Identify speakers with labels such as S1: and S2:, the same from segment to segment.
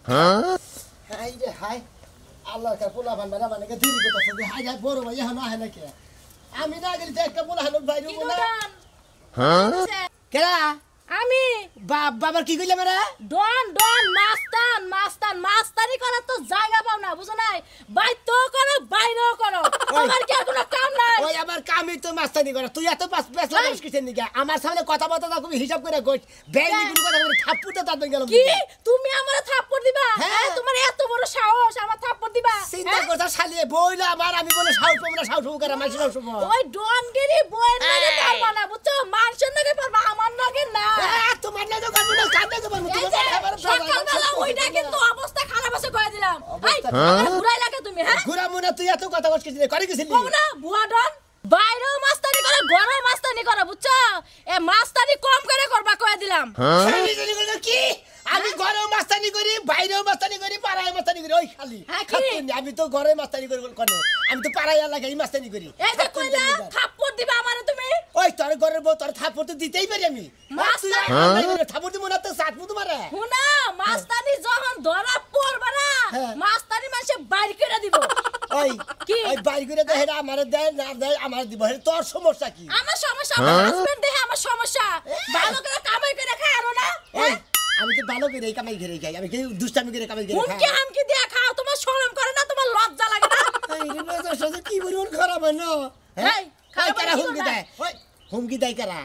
S1: High রে high আল্লাহ কা পোলা বান বানা মানে দেরি করতেছে যে হাই হাই বড় ভাই এখন আহে নাকি আমি না গেলে তো একটা পোলা হানো বাইরে বলা কেরা
S2: আমি
S1: বাবার কি কইলা মারা
S2: ডন ডন মাস্তান মাস্তান মাস্তানি করার তো জায়গা পাও না বুঝো নাই বাইতো করো বাইরেও করো তোমার কি আর কোনো কাম নাই
S1: ওই আমার কামই তো মাস্তানি করা তুই এত পাস পাস লাগিস কিছেন নিকা আমার সামনে কথা বলতে না তুমি হিসাব করে কই ব্যাংক গুলো কথা বলে থাপ্পড়টা তাতে গেল
S2: কি তুমি আমারে থাপ্পড় দিবা হ্যাঁ তোমার এত বড় সাহস আমার থাপ্পড় দিবা
S1: চিন্তা করছ শালিয়ে বইলা আমার আমি বলে সাহস পাবো না সাহস করে মাইছ সাহস পাবো
S2: ওই ডনগিরি বইয়ের নাকি পারবা না বুঝছো মানুষের নাকি পারবা আমার নাকি না
S1: তোমার না তো করব না কাঁদে তো পারবো
S2: সকালবেলা ওইটা কিন্তু অবস্থা খারাপ আছে কই দিলাম এই ঘুরাই লাগে তুমি হ্যাঁ
S1: ঘুরা মুনা তুই এত কথা বলছিস করে গেছিলি
S2: কম না বুয়া ডন বাইরেও মাস্তানি করে ঘরেও মাস্তানি করে বুঝছো এ মাস্তানি কম করে করবা কই দিলাম
S1: কি আমি ঘরেও মাস্তানি করি বাইরেও মাস্তানি করি পাড়ায় মাস্তানি করি ওই খালি আমি তো ঘরে মাস্তানি করি কোনে আমি তো পাড়ায় লাগাই মাস্তানি করি
S2: এই যে কইলা থাপ্পড় দিবা আমারে তুমি
S1: ওই তোর ঘরের বউ তোর থাপ্পড় তো দিতেই পারি আমি থাপ্পড় দিব না তো সাতমু তোমারে
S2: হুনা মাস্তানি যখন ধরা পড়বা না মাস্তানি মাসে বাইর করে দিব
S1: ওই কি ওই বাইর করে দে হেডা আমারে দেয় না দেয় আমার দিব হে তোর সমস্যা কি
S2: আমার সমস্যা আমার হাজবেন্ড দেহে আমার সমস্যা ভালো করে কামাই করে খায় আর না
S1: আমি তো ভালো করে কামাই করে খাই আমি কি দুষ্টামি করে কামাই করে খাই
S2: হুমকি হামকি দিয়া খাও তোমার শরম করে না তোমার লজ্জা লাগে না
S1: এই রে লজ্জা সাথে কি বলুন খারাপ হয় না
S2: এই
S1: কারা হুমকি দেয় ওই হুমকি দেয় কারা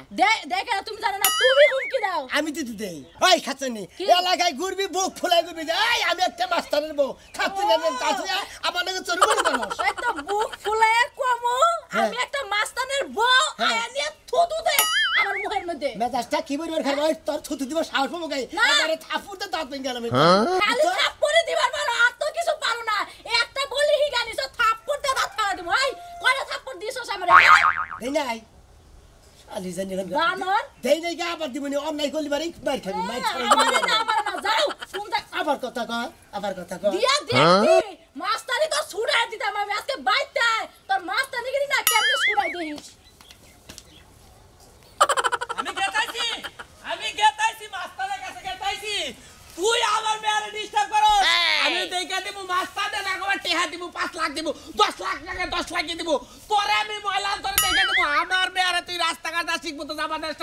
S2: দেখ তুমি জানো না তুমি হুমকি দাও
S1: আমি তো দেই ওই খাচ্ছনি এলাকায় ঘুরবি বুক ফুলাই ঘুরবি এই আমি একটা মাস্টারের বউ খাচ্ছি না কাছে আমার নাকি চোর করে দাও
S2: এই তো বুক ফুলাই কমো আমি একটা মাস্টারের বউ আয়া নিয়ে থুতু দে আমার মুখের মধ্যে
S1: মেজাজটা কি বলবো খারাপ ওই তোর থুতু দিব সাহস পাবো গাই আরে থাপুরতে দাঁত ভেঙে গেল আমি
S2: খালি থাপ্পড়ে দিবার পারো আর তো কিছু পারো না একটা বলি হি গানিস থাপ্পড়তে দাঁত ফাড়া দিব এই কয়টা থাপ্পড় দিছস আমারে
S1: এই নাই আলি জানি
S2: বানর
S1: দেই নাই গা আবার দিবনি অন্যায় করলি বারে মার খাবি মার ছাড়া
S2: না যাও শুনতে
S1: আবার কথা কয়
S2: দিয়া দে মাস্টারি তো ছুড়াই দিতাম আমি আজকে বাইতে তোর মাস্টারি গিরি না কেমনে ছুড়াই দেইস
S3: আমি গেতাইছি মাস্টারের কাছে গেতাইছি তুই আমার মেয়েরে ডিস্টার্ব করস আমি দেইকা দেব মাস্টারে না কবা টেহা দিব 5 লাখ দিব 10 লাখ টাকা 10 লাখ দিব তোরে আমি ময়লা তোরে দেইকা দেব আমার মেয়েরে তুই রাস্তাঘাট শিখবো তো জবরদস্ত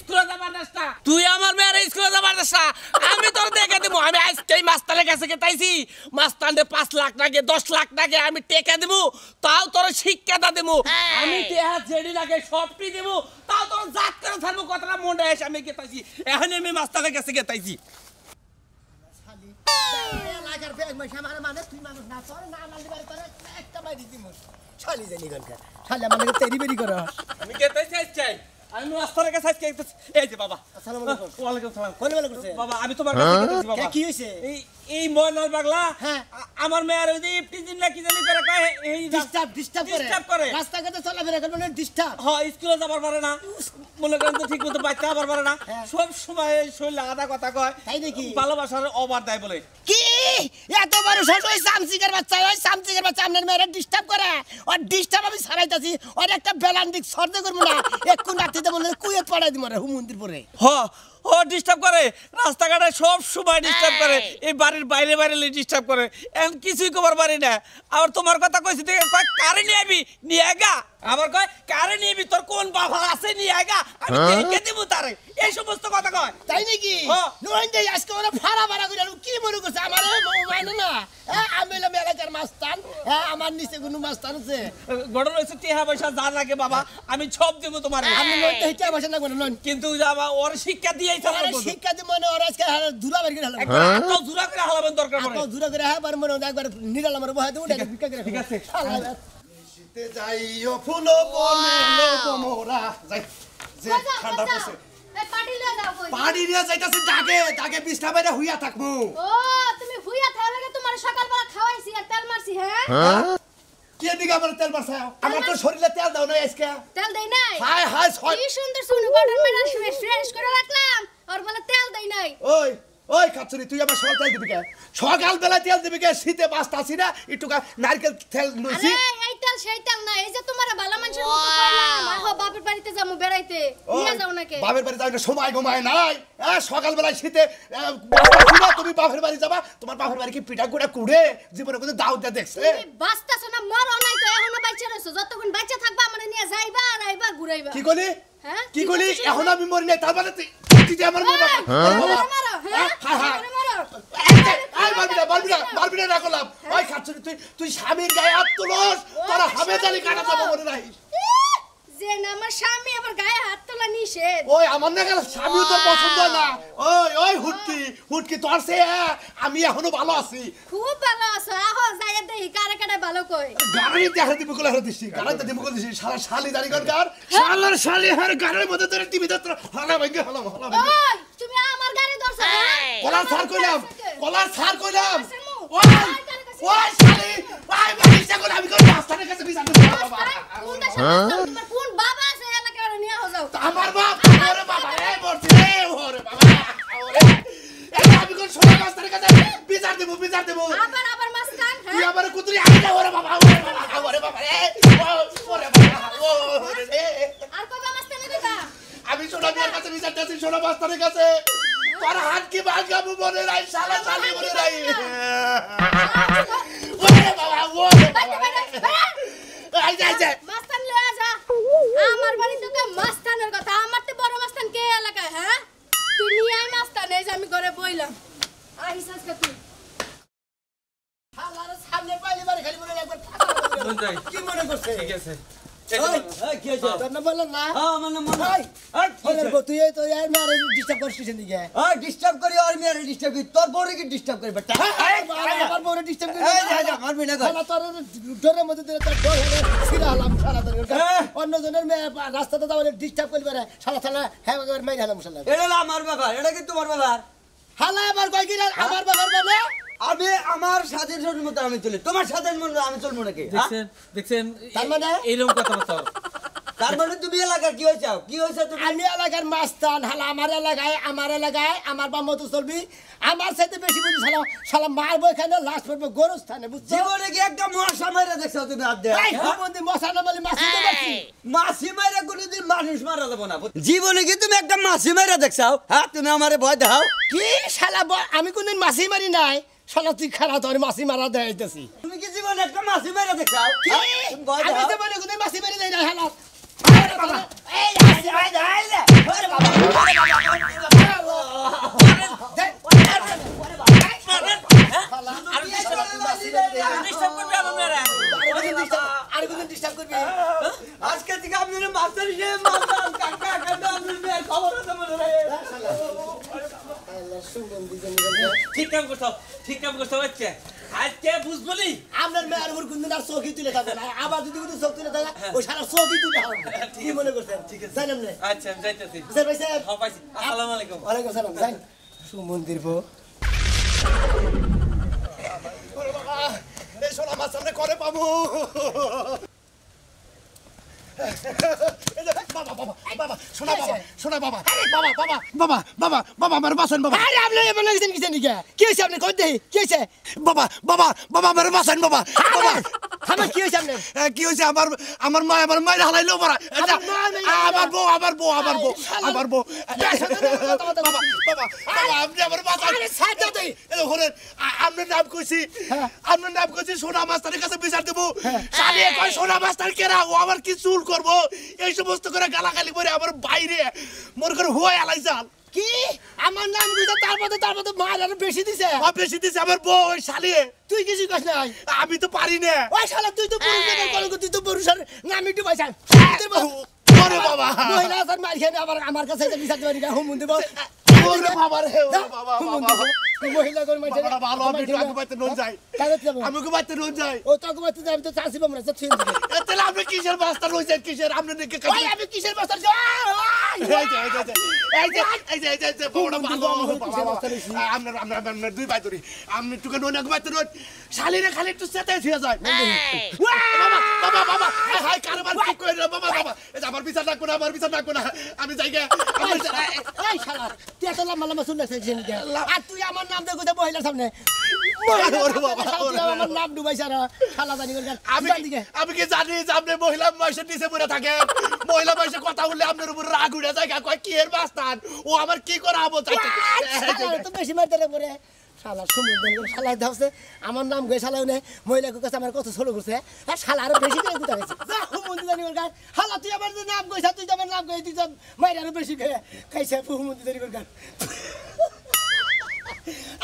S3: স্কুলে জবরদস্ত তুই আমার মেয়েরে স্কুলে জবরদস্ত আমি তোর দেইকা দেব আমি আজকেই মাস্টারের কাছে গেতাইছি মাস্টারে 5 লাখ টাকা 10 লাখ টাকা আমি টেকা দেব তাও তোর শিক্ষাটা দেব আমি টেহা জেডি লাগে সবটি দেব তাও তোর জাত করে ছাড়বো কথাটা মনে আসে আমি গেতাইছি এখন আমি মাস্টারের কাছে গেতাইছি
S1: লাগার ব্যাগ মাস আমার মানে তুই মানুষ না তোর না মানলি বারে তোর একটা বাইরে দিমু ছালি জানি গনকা ছালি আমাকে তেরি বেরি করো
S3: আমি গেতাইছি চাই আমি মাস্টারের কাছে গেতাইছি এই যে বাবা
S1: আসসালামু আলাইকুম
S3: ওয়া আলাইকুম সালাম
S1: কোন বেলা করছে
S3: বাবা আমি তোমার কাছে গেতাইছি বাবা
S1: কি হইছে
S3: এই ময়নার পাগলা
S1: হ্যাঁ
S3: আমার মেয়ের ওই যে ইফতিজিন না কি জানি করে কয় এই
S1: ডিস্টার্ব করে রাস্তাঘাটে চলাফেরা করবে না ডিস্টার্ব
S3: হ্যাঁ স্কুলে যাবার পারে না মনে করেন তো ঠিক মতো বাইতে যাবার পারে না সব সময় শৈল আদা কথা কয়
S1: তাই নাকি
S3: ভালোবাসার অবাদ দেয় বলে
S1: কি এত বড় ছোট ওই সামসিকের বাচ্চা আপনার মেয়েরা ডিস্টার্ব করে আর ডিস্টার্ব আমি ছাড়াইতাছি আর একটা বেলান্ডিক সর্দে করবো না একটু নাতিতে বলে কুয়ে পড়াই দিব রে হুমন্দির পরে
S3: হ্যাঁ ও ডিস্টার্ব করে রাস্তাঘাটে সব সময় ডিস্টার্ব করে এই বাড়ির বাইরে বাইরে ডিস্টার্ব করে এখন কিছুই কবার পারি না আবার তোমার কথা কইছি দেখে কয় কারে নিয়ে আবি নিয়ে আগা আবার কয় কারে নিয়ে আবি তোর কোন বাবা আছে নিয়ে আগা আমি দেখে দিব তারে এই সমস্ত কথা কয়
S1: তাই নাকি নয় দেই আজকে ওরা ফাড়া ফাড়া করে কি মনে করছে আমার মানে না আমি এলাম এলাকার মাস্তান আমার নিচে কোনো মাস্তান আছে
S3: গড়ন হইছে টিহা পয়সা যা লাগে বাবা আমি সব দেব তোমারে
S1: আমি লইতে হিটা পয়সা লাগবে না
S3: কিন্তু যাবা ওর শিক্ষা দিয়েই তো
S1: শিক্ষা দি মনে ওর আজকে দুলা বের করে হলাম
S3: তো জুরা করে হলাবেন দরকার পড়ে
S1: তো জুরা করে হ্যাঁ মনে একবার নিরাল আমার বহাতে উঠে ভিক্ষা করে
S3: ঠিক আছে
S1: শীতে যাইও ফুল বনে লোকমোরা যাই যে ঠান্ডা পড়ছে পাড়ি নিয়ে যাইতাছে দাগে বিছনা বাইরে হুইয়া থাকমু
S4: ও তুমি হুইয়া থাকা লাগে তোমার সকালবেলা খাওয়াইছি আর তেল মারছি হ্যাঁ
S1: কে দিগা আমার তেল মারছাও আমার তো শরীরে তেল দাও না আজকে
S4: তেল দেই নাই
S1: হাই হাই
S4: কি সুন্দর সুন্দর বাটার মেরা ফ্রেশ করে রাখলাম আর বলে তেল দেই নাই
S1: ওই কাচুরি তুই আমার সকাল তেল দিবি কে সকাল বেলা তেল দিবি কে শীতে বাসতাছি না একটু নারকেল তেল নইছি
S4: আরে এই তেল সেই তেল না এই যে তোমার ভালো মানুষের মতো কইলাম আহো বাপের বাড়িতে যামু বেড়াইতে নিয়ে যাও নাকি
S1: বাপের বাড়ি যাও না সময় ঘুমায় নাই সকাল বেলা শীতে বাসতাছি না তুমি
S5: তুমি বাপের বাড়ি যাবা তোমার বাপের বাড়ি কি পিঠা গুড়া কুড়ে জীবনে কোনো দাও দে দেখছে
S4: তুমি বাঁচতাছ না মরো নাই তো এখনো বাইচা রইছো যতক্ষণ বাইচা থাকবা আমারে নিয়ে যাইবা আর আইবা ঘুরাইবা
S5: কি কলি
S4: হ্যাঁ
S5: কি কলি এখন আমি মরি নাই তার মানে তুই যে আমার বাবা
S4: মারো হ্যাঁ মারো
S5: আই মারবি না করলাম ওই খাচ্ছুরি তুই স্বামীর গায়ে হাত তুলস তোরা হামে জানি কাটা যাবো মনে নাই
S4: যে না আমার স্বামী আবার গায়ে হাত তোলা নিষেধ
S5: ওই আমার না গেল স্বামীও তোর পছন্দ না ওই হুটকি তোর সে আমি এখনো ভালো আছি
S4: খুব ভালো আছো আহো যাইয়া দেখি কারে কারে ভালো কই
S5: গাড়ি দেখা দিব কোলা হরে দিছি গাড়িতে দিব কোলা দিছি সারা শালি দাড়ি কার শালার শালি হার গাড়ির মধ্যে ধরে টিভি দত্র হলা ভাঙ্গে
S4: ওই তুমি আমার গাড়ি ধরছো
S5: কলার ছাড় কইলাম ওই শালি ভাই মাইসা কোন আমি কোন রাস্তার কাছে বিচার করব বাবা
S4: তোমার কোন বাবা আছে এলাকার নিয়ে যাও
S5: আমার বাপ ওরে বাবা এই বলছি রে ওরে বাবা ওরে এই আমি কোন সোনা রাস্তার কাছে বিচার দেব
S4: আবার মাস্তান
S5: তুই আমার কুতুরি আইলা ওরে বাবা রে ওরে বাবা রে
S4: আর কবে মাস্তান দিবা
S5: আমি সোনা বিয়ার কাছে বিচার দিছি সোনা মাস্টারের কাছে তোর হাত কি ভাঙাবো মনে নাই শালা শালি মনে নাই ওরে বাবা ওরে আই যাই
S4: মাস্তান লয়ে যা আমার বাড়িতে তো মাস্তানের কথা আমার তো বড় মাস্তান কে এলাকায় হ্যাঁ তুই নিয়ে আয় মাস্তান এই যে আমি ঘরে বইলাম আইসাস কা তুই
S1: শালার সামনে পাইলে বাড়ি খালি মনে একবার কি মনে করছে
S3: ঠিক আছে
S1: কি হয়েছে তোর নাম বললাম না
S3: আমার নাম মনে
S1: তুই তো আর মারে ডিস্টার্ব করছিস দিকে
S6: ডিস্টার্ব করি আর মেরে ডিস্টার্ব করি তোর বড় কি ডিস্টার্ব করি বেটা
S1: আমার বড় ডিস্টার্ব করে
S6: মারবি না কর
S1: তোর ডরের মধ্যে তোর ডর হলে ছিড়া হলাম সারা দিন অন্যজনের মেয়ে রাস্তাতে যাওয়ালে ডিস্টার্ব করবে না সারা হ্যাঁ একবার মাইরে হলাম শালা
S6: এটা হলো আমার ব্যাপার এটা কি তোমার ব্যাপার
S1: হালা আবার কয় কি আমার ব্যাপার বলে
S6: আমি আমার স্বাধীন মতো আমি চলি তোমার স্বাধীন মতো আমি চলবো নাকি
S3: দেখছেন
S1: তার মানে
S3: এইরকম কথা বলছো
S6: তার মানে তুমি এলাকার কি হয়েছে তুমি
S1: আমি এলাকার মাস্তান হালা আমার এলাকায় আমার বা মতো চলবি আমার সাথে বেশি বুঝি শালা মারবো এখানে লাশ পড়বো গোরস্থানে বুঝছো
S6: জীবনে কি একটা মশা মেরে দেখছো তুমি হাত দিয়ে
S1: এই হুমন্দি মশানা বলি মাসি তো মারছি
S6: মাছি মেরে কোনোদিন মানুষ মারা যাবো না জীবনে কি তুমি একটা মাছি মেরে দেখছো হ্যাঁ তুমি আমারে ভয় দাও
S1: কি শালা আমি কোনদিন মাসি মারি নাই শালা তুই খারাপ তোর মাসি মারা দেখাইতেছি
S6: তুমি কি জীবনে একটা মাছি মেরে দেখছো
S1: কি
S6: তুমি ভয়
S1: আমি
S6: দাও
S1: তো বলে কোনদিন মাসি মারি নাই না হালা
S6: এই
S1: আর কোনদিন ডিস্টার্ব করবি
S6: আজকে থেকে আপনার মাস্টার হিসেবে মাস্টার কাকা কাকা আপনার মেয়ের খবর আছে মনে হয়
S3: ঠিক কাম করছো হচ্ছে আজকে বুঝবলি
S1: আপনার মেয়ের উপর কোনদিন আর চৌকি তুলে থাকে না আবার যদি কোনো চোখ তুলে থাকে ওই সারা চৌকি তুলে হবে কি মনে করছেন ঠিক আছে জানেন না
S3: আচ্ছা আমি যাইতেছি
S1: স্যার ভাই স্যার
S3: হ্যাঁ পাইছি আসসালামু আলাইকুম
S1: ওয়ালাইকুম সালাম যাই সুমন্দির বউ
S5: এই সোনা মাছ সামনে করে পাবো আমার বাসন বাবা
S1: আরে আপনি এমন লাগছেন কিসের নিকে কি হয়েছে আপনি কই দেই কি হয়েছে
S5: বাবা আমার বাসন বাবা
S1: আমার কি হয়েছে আপনি
S5: কি হয়েছে আমার মা হালাইলো পড়া আমার বউ আপনি আমার বাসন
S1: আরে ছাড় তুই
S5: আপনার নাম কইছি সোনা মাস্টারের কাছে বিচার দেবো সারিয়ে কয় সোনা মাস্টার কেরা ও আমার কি চুল করবো এই সমস্ত করে গালাগালি করে আমার বাইরে মোর করে হুয়াই আলাই যাল
S1: কি আমার নাম কইছে তারপরে মার আর বেশি দিছে
S5: বেশি দিছে আমার বউ ওই শালিয়ে
S1: তুই কিছু কইছ নাই
S5: আমি তো পারি না
S1: ওই শালা তুই তো পুরুষের কলঙ্ক তুই তো পুরুষের নাম একটু পয়সা
S5: ওরে বাবা
S1: মহিলা স্যার মার খেয়ে আবার আমার কাছে এসে বিচার দিবা হুম দিব
S5: ওরে বাবা রে ওরে বাবা
S1: মহিলা কোন মাইছে
S5: বাবা ভালো আমি তো আগে বাইতে রোজ যাই আমি কো বাইতে রোজ যাই
S1: ও তো আগে বাইতে আমি তো চাষি বামরা সব ছিন দিবে
S5: তাহলে আপনি কিসের মাস্টার রইছেন কিসের আপনি নাকি
S1: ওই আমি কিসের মাস্টার
S5: এই বড় ভালো আপনার দুই ভাই ধরি আমি তোকে নয় বাইতে রোজ শালিরে খালি একটু সেটাই ছিয়া যায় বাবা হাই কারবার কি কই রে বাবা এই আমার বিচার রাখবো না আমি যাইগা
S1: এই শালা তুই এত লম্বা শুনছিস জিনিস আর তুই আমার নাম দে কইতে মহিলার সামনে আমার নাম ডুবাইছ আর শালা জানি করে
S5: আমি কি জানি যে আপনি মহিলা বয়সের নিচে পড়ে থাকে মহিলা বয়সে কথা বললে আপনার উপর রাগ উঠে যায় কয় কি এর বাস্তান ও আমার কি করা হবো
S1: তো বেশি মারতে রে পরে শালা সমুদ্র শালাই দাওছে আমার নাম গই শালাও নেই মহিলাকে কাছে আমার কত ছোট করছে আর শালা আরো বেশি করে দিতে গেছে যা হুমুন্দি জানি ওর গান শালা তুই আমার যে নাম গইছা তুই আমার নাম গই তুই তো মাইরা আরো বেশি খাইছে হুমুন্দি জানি ওর গান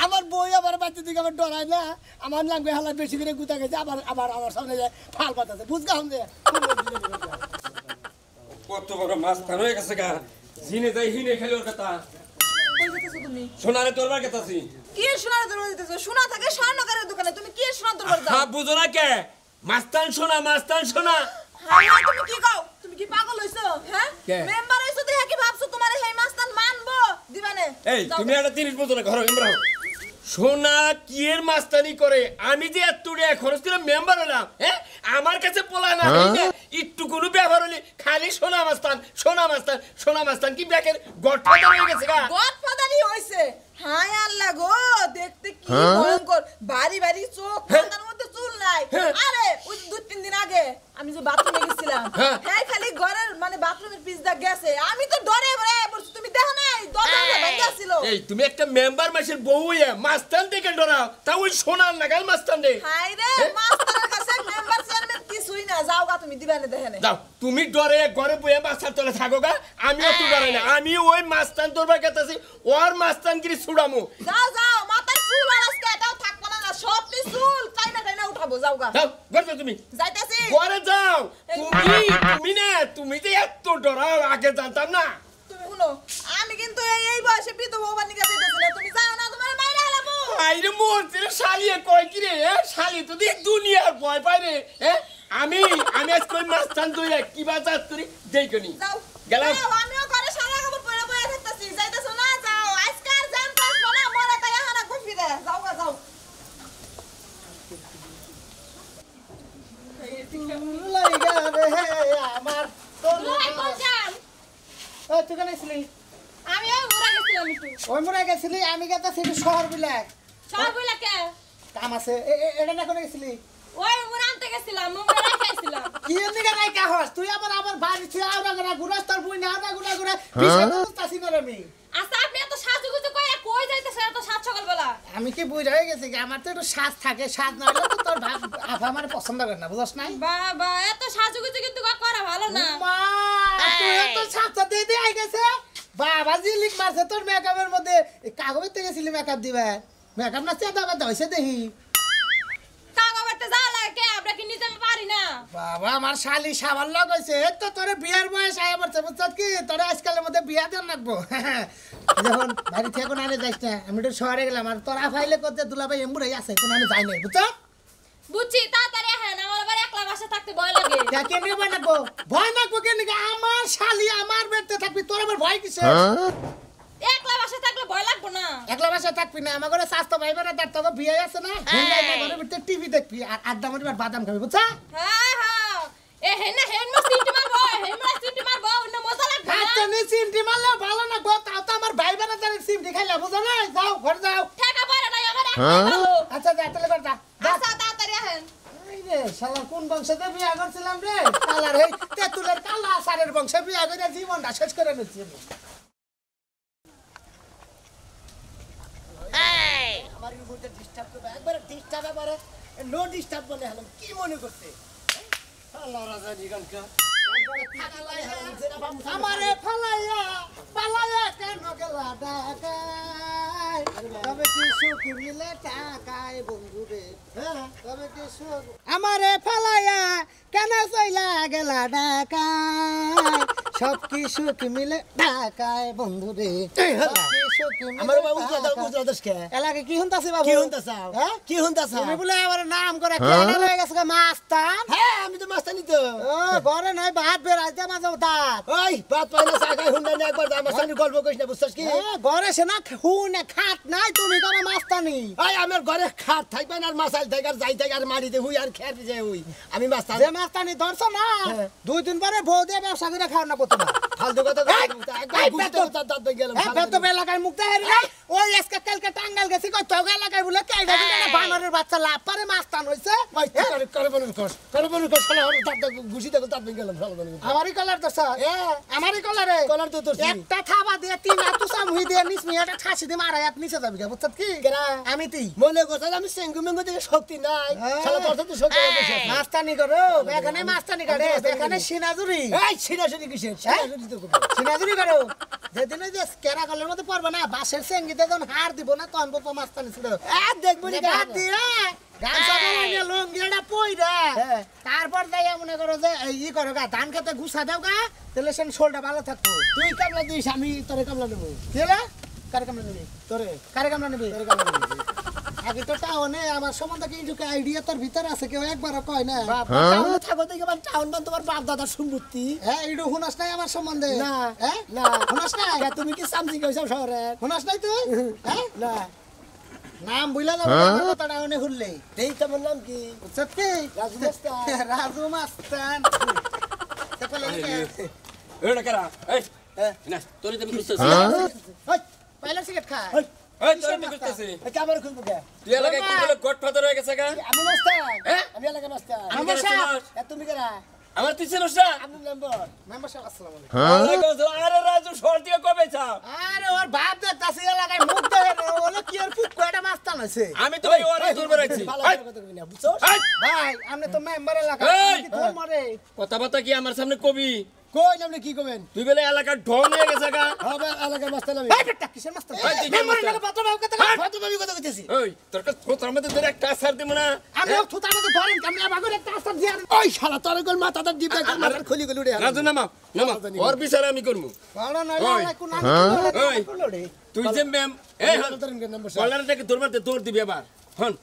S1: আমার বই আবার বাচ্চা দিকে আমার ডরায় না আমার নাম গই শালা বেশি করে গুতা গেছে আবার আবার আমার সামনে যায় ফাল পাতাছে বুঝগা হম যে
S7: কত বড় মাছ তার হয়ে গেছে গা জিনে যাই হিনে খেলে ওর কথা
S2: কই যেতেছো তুমি
S7: সোনারে তোরবার কেতাছি
S2: কি সোনার দরবার দিতেছো সোনা থাকে স্বর্ণকারের দোকানে তুমি কি সোনার দরবার দাও
S7: হ্যাঁ বুঝো না কে মাস্তান সোনা
S2: হাই তুমি কি কও তুমি কি পাগল হইছো হ্যাঁ
S7: কে?
S2: মেম্বার হইছো দেখে কি ভাবছো তোমার এই মাস্তান মানবো দিবানে
S7: এই
S2: যাও,
S7: তুমি একটা 30 বছর ঘর ইমরাও সোনা কি এর মাস্তানি করে আমি যে এত টাকা খরচ করে মেম্বার হলাম হ্যাঁ আমার কাছে পোলা না একটু কোনো ব্যবহার হলে খালি সোনা মাস্তান কি ব্যাকের গডফাদার হয়ে গেছে গা
S2: গডফাদারই হইছে হায় আল্লাহ গো দেখতে কি ভয়ঙ্কর বাড়ি বাড়ি চোখ মাথার মধ্যে চুল নাই আরে ওই 2-3 দিন আগে আমি যে বাথরুমে গেছিলাম হ্যাঁ খালি ঘরের মানে বাথরুমের পিছ দা গেছে আমি তো ডরে পড়ছি তুমি দেখো নাই দরজা ভাঙা ছিল
S7: এই তুমি একটা মেম্বার মাসের বউ হইয়া মাস্তান থেকে ডরাও তা ওই সোনার নাগাল মাস্তান দে
S2: হায় রে মাস্টারের কাছে মেম্বার চেয়ারম্যান কিছুই না যাও গা তুমি দিবানে দেখেনে
S7: যাও তুমি ডরে ঘরে বইয়া মাস্তান তোলে থাকো গা আমিও তো ডরে না আমি ওই মাস্তান তোরবার কেতাছি ওর মাস্তান কি ছুড়ামু
S2: যাও মাথায় চুল আর আজকে এটাও থাকবে না সবটি চুল কাইনা উঠাবো যাও গা
S7: যাও ঘরে তুমি
S2: যাইতাছি
S7: ঘরে যাও তুমি যে এত ডরাও আগে জানতাম না
S2: তুমি শুনো আমি কিন্তু এই বয়সে বিধবা হবার নিকে যাইতাছি না তুমি যাও না তোমার মাইরা হলাবো
S7: আইরে মোর শালিয়ে কয় কি রে শালি তো দেখ দুনিয়ার ভয় পাই রে আমি আজ কই মাস্তান তুই কি বাজার তুই দেইকনি
S2: যাও
S7: গেলাম
S2: আমিও ঘরে সারা খবর পড়ে বইয়া থাকতাছি যাইতাছো না যাও আজকাল জান পাসবো না মরে তাই হানা কফি দে যাও গা যাও
S1: আমার তোর
S4: লই কোন যান
S1: ওই তুই কেন ছিলি
S4: আমি ওই মুরা গেছিলাম একটু
S1: ওই মোড়া গেছিলি আমি গেতা ছিলি শহর বিলাক
S4: সব বইলা কে
S1: কাম আছে এটা না করে গেছিলি
S4: ওই মুরা আনতে গেছিলাম মুরা রাখাইছিলাম
S1: কি এমনি নাই কা হস তুই আমার বাড়ি ছিল আওরা গরা গুরস্তর বুই না আওরা গুড়া পিছে তাসি না আমি
S4: আচ্ছা আপনি এত সাজুগুজু কই যাইতেছেন এত সাজ সকালবেলা
S1: আমি কি বুঝ হয়ে গেছি কি আমার তো একটু সাজ থাকে সাজ না হলে তো তোর আপা আমার পছন্দ করে না বুঝছ নাই
S4: বাবা এত সাজুগুজু কিন্তু করা ভালো না
S1: মা তুই এত সাজটা দিয়ে আই গেছে বাবা জিলিক মারছে তোর মেকআপের মধ্যে কাগজের থেকে গেছিলি মেকআপ দিবা মেকআপ না চেদা বাদ হইছে দেখি
S4: কাগজতে যা লাগে আমরা কি নিতে পারি না
S1: বাবা আমার শালি সাবান লাগাইছে তো তোরে বিয়ার বয়স আয় পড়ছে বুঝছত কি তোরে আজকালের মধ্যে বিয়া দেন লাগবো যখন বাড়ি থেকে কোন আনে যাইস না আমি তো শহরে গেলাম আর তোরা ফাইলে করতে দুলাভাই এমবুড়াই আছে কোন আনে যাই নাই বুঝছ
S4: বুঝছি তাড়াতাড়ি হ্যাঁ আমার আবার একলা বাসা থাকতে ভয় লাগে
S1: কে নিয়ে ভয় নাকবো কেন আমার শালি আমার বেড়তে থাকবি তোর আবার ভয় কিসে
S4: একলা বাসা থাকলে ভয় লাগবে না
S1: একলা বাসা থাকবি না আমার ঘরে স্বাস্থ্য ভাই বেড়া তার তো বিয়ে আছে না ঘরের ভিতরে টিভি দেখবি আর আড্ডা মারবি বাদাম খাবি বুঝছ
S4: হ্যাঁ এ হেন হেন মো সিটি মারবো হেন মো সিটি মারবো অন্য মজা লাগবে না
S1: আচ্ছা নি সিমটি মারলে ভালো না গো তাও তো আমার ভাই বেড়া জানি সিমটি খাইলা বুঝো না যাও ঘরে যাও
S4: ঠেকা পড়ে নাই আমার একলাই ভালো
S1: আচ্ছা যা তাহলে করতা
S4: আচ্ছা তাড়াতাড়ি হেন
S1: এই রে শালা কোন বংশে বিয়া করছিলাম রে কালার এই তেতুলের কালা সারের বংশে বিয়া করে জীবনটা শেষ করে নিচ্ছি আমার উপরে ডিস্টার্ব করবে একবারে ডিস্টার্ব এবারে নো ডিস্টার্ব বলে হলাম কি মনে করতে আল্লাহ রাজা নিগানকা আমারে ফালাইয়া পালাইয়া কেন গেলা ঢাকায় তবে কি সুখ মিলে টাকায় বন্ধু রে তবে কি সুখ আমারে ফালাইয়া কেন চইলা গেলা ঢাকায় সব কি সুখ মিলে ঢাকায় বন্ধু রে আমার বাবু উজলাদস কে এলাকে কি হুনতাছে বাবু কি হুনতাছাও হ্যাঁ কি হুনতাছাও তুমি বলে আমার নাম করে কেন হয়ে গেছে মাস্তান হ্যাঁ আমি তো মাস্তানি তো ও ঘরে নাই ভাত বেরাইতে মাঝে দাঁত ওই ভাত পাইনা সাকাই হুন্ডা নে একবার আমার সামনে গল্প কইছ না বুঝছস কি ঘরে সে না হুনে খাট নাই তুমি কোন মাস্তানি ওই আমার ঘরে খাট থাকবে না আর মাসাল থাকার যাই থাকার মারিতে হুই আর খের যে হুই আমি মাস্তানি যে মাস্তানি ধরছ না দুই দিন পরে বউ দিয়ে ব্যবসা করে খাও না প্রতিবার ফালতু কথা একবার গুছতে দাঁত দিয়ে গেলাম হ্যাঁ তো এলাকায় মুক্ত হেরি ওই আজকে কালকে টাঙ্গাল গেছি কই তোগা এলাকায় বলে কে এটা বানরের বাচ্চা লাভ পারে মাস্তান হইছে করে বনুন কস শালা দাঁত গুছি দেখো দাঁত দিয়ে গেলাম শালা আমারই কলার তো স্যার আমারই কলারে কলার তো তোর একটা থাবা দিয়ে তিন আতু সামুই দিয়ে নিস মিয়াটা ঠাসি দিয়ে মারা হাত নিচে যাবি বুঝছত কি আমি তুই
S8: মনে করছ আমি সেঙ্গু মেঙ্গু থেকে শক্তি নাই শালা তোর তো শক্তি আছে
S1: মাস্তানি করো এখানে মাস্তানি কাটে এখানে সিনাজুরি
S8: এই ছিনাছুনি কিসের ছিনাছুনি তো করবে
S1: সিনাজুরি করো যেদিন ওই যে কেরাকলের মধ্যে পড়বে না বাসের সেঙ্গিতে যখন হার দিব না তখন বলবো মাস্তানি ছিল
S8: দেখবো নি
S1: বাদ দিয়ে গামছা গলায় লঙ্গিটা পইরা তারপর যাই মনে করো যে ই করো গা ধান খেতে গুছা দাও গা তাহলে সে শোলটা ভালো থাকবো
S8: তুই কামলা দিস আমি তোরে কামলা নেবো
S1: কি হলো কারে কামলা নিবি
S8: তোরে
S1: কারে কামলা নিবি
S8: তোরে কামলা নেবো
S1: আগে তো টাউনে আমার সম্বন্ধে কি কিছু আইডিয়া তোর ভিতরে আছে কেউ একবারও কয় না
S8: টাউনে থাকো তো এবার টাউন বান তোমার বাপ দাদার সম্পত্তি
S1: হ্যাঁ এইটু শুনাস নাই আমার সম্বন্ধে
S8: না
S1: হ্যাঁ
S8: না
S1: শুনাস নাই
S8: তুমি কি সামসি কইছো শহরে
S1: শুনাস নাই তুই হ্যাঁ
S8: না
S1: নাম বুঝলা যাবে আমার কথাটা অনেক শুনলেই
S8: এই তোমার নাম কি
S1: সত্যি
S8: রাজু মাস্টার।
S1: রাজু মাস্তান
S3: এটা কারা এই না তোরে তুমি খুঁজতেছিস
S1: পয়লা সিগারেট খা
S3: এই তোরে কি খুঁজতেছিস
S8: ক্যামেরা খুলবো কে
S3: তুই এলাকায় কি বলে গডফাদার হয়ে গেছে গা
S8: আমি মাস্টার
S3: হ্যাঁ?
S8: আমি এলাকা মাস্টার
S3: আমি কেন চিনস?
S8: তুমি কেরা
S3: আমার তুই চিনস না
S8: আমি মেম্বার
S1: মেম্বার সাহেব আসসালামু আলাইকুম
S3: আরে রাজু শহর থেকে কবে চাও
S1: আরে ওর বাপ দেখতাছে এলাকায় মুখ দেখে ওলে কি আর ফুক কয়টা মাস্তান আছে
S3: আমি তো ভাই ওরে দূর বেরাইছি
S8: ভালো করে কথা কই না বুঝছো
S1: ভাই আপনি তো মেম্বার এলাকা
S3: এই!
S1: কি তোর মরে
S3: কথা বার্তা কি আমার সামনে কবি
S8: কই আপনি কি কবেন
S3: তুই বলে এলাকার ঢং হয়ে গেছে গা
S8: হবে এলাকার মাস্টার আমি
S1: এই বেটা কিসের মাস্তান
S3: এই, তুই
S1: মেম্বার
S3: কিসের
S1: এলাকা পাত্র বাবু কথা
S8: কত ভাবি কথা কইতেছি
S3: ওই তোর কাছে তোর মধ্যে ধরে একটা আসার দিব না
S1: আমি ও থুতার মধ্যে ধরেন আমি আবার একটা আস্তার দিয়া
S8: ওই শালা তোর কোন মাথাটা দিবে মাথার খুলি গলি উড়ে
S3: রাজু নামাও ওর বিচার আমি করবো
S1: বড় নয়
S3: ওই!
S1: কোন
S3: ওই! তুই যে ম্যাম এই হন
S8: তোর নাম্বার
S3: কলারটাকে তোর মারতে দৌড় দিবি আবার হন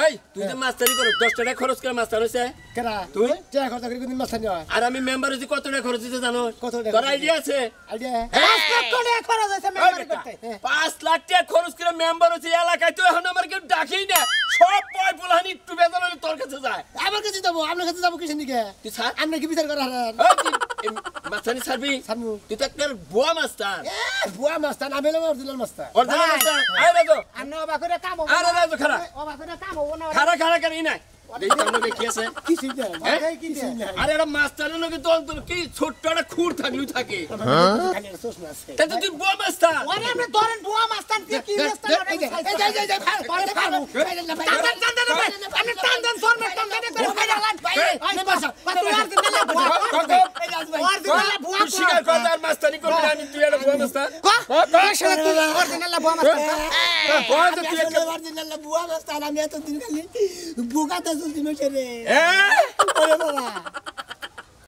S3: এই তুই যে মাস্টারি করো 10 টাকা খরচ করে মাস্টার হইছে
S8: কেরা
S3: তুই?
S8: টাকা খরচ করে কোন মাস্টার নিয়া
S3: আর আমি মেম্বার হইছি কত টাকা খরচ হইছে জানো
S8: কত টাকা
S3: তোর আইডিয়া আছে
S8: আইডিয়া
S1: 5 লাখ টাকা খরচ হইছে
S3: ওই
S1: মেম্বার
S3: বেটা,
S1: করতে
S3: 5 লাখ টাকা খরচ করে মেম্বার হইছে এলাকায় তুই এখন আমার কেউ ডাকেই না সব পয় পোলাহানি একটু বেতন হলে তোর কাছে যায়
S8: আমার কাছে যাবো আপনার কাছে যাবো কিসের নিকে
S3: তুই স্যার
S8: আপনি কি বিচার করা হারান
S3: মাস্টারি ছাড়বি
S8: সামু
S3: তুই তো একটা বুয়া মাস্টার
S8: বুয়া মাস্টার আমি হলাম অরিজিনাল মাস্টার
S3: অরিজিনাল মাস্টার আয় রাজু
S1: আপনি অবাক করে কাম হবে
S3: আরে রাজু খারা
S1: অবাক করে কাম হবে না
S3: খারা খারা খারা ই নাই দেখি তোর লগে কি আছে
S8: কি চিন্তা
S3: হ্যাঁ?
S1: কি দিয়ে
S3: আরে এটা মাস্টারের লগে তো অন্তর কি ছোট্ট একটা খুর থাকলেও থাকে
S8: সোসনা আছে
S3: তাই তো তুই বুয়া মাস্টার
S1: ওরে আপনি ধরেন বুয়া মাস্তান কি মাস্তান
S8: এই যে
S1: পরে খাবো টান টান টান আপনি টান টান ফর্মে টান টান করে ফাইনাল আই বাসা কত আর দিন না বুয়া আর দিন না বুয়া
S3: তুই স্বীকার কর আর মাস্টারি করবি না, আমি তুই একটা বুয়া মাস্টার
S1: শালা তুই আর দিন না বুয়া মাস্তান
S3: কয় তো তুই একটা
S8: অরিজিনাল বুয়া মাস্টার আমি এত দিন খালি বুকাতে চলছি মেশে রে
S3: হ্যাঁ
S8: ওরে বাবা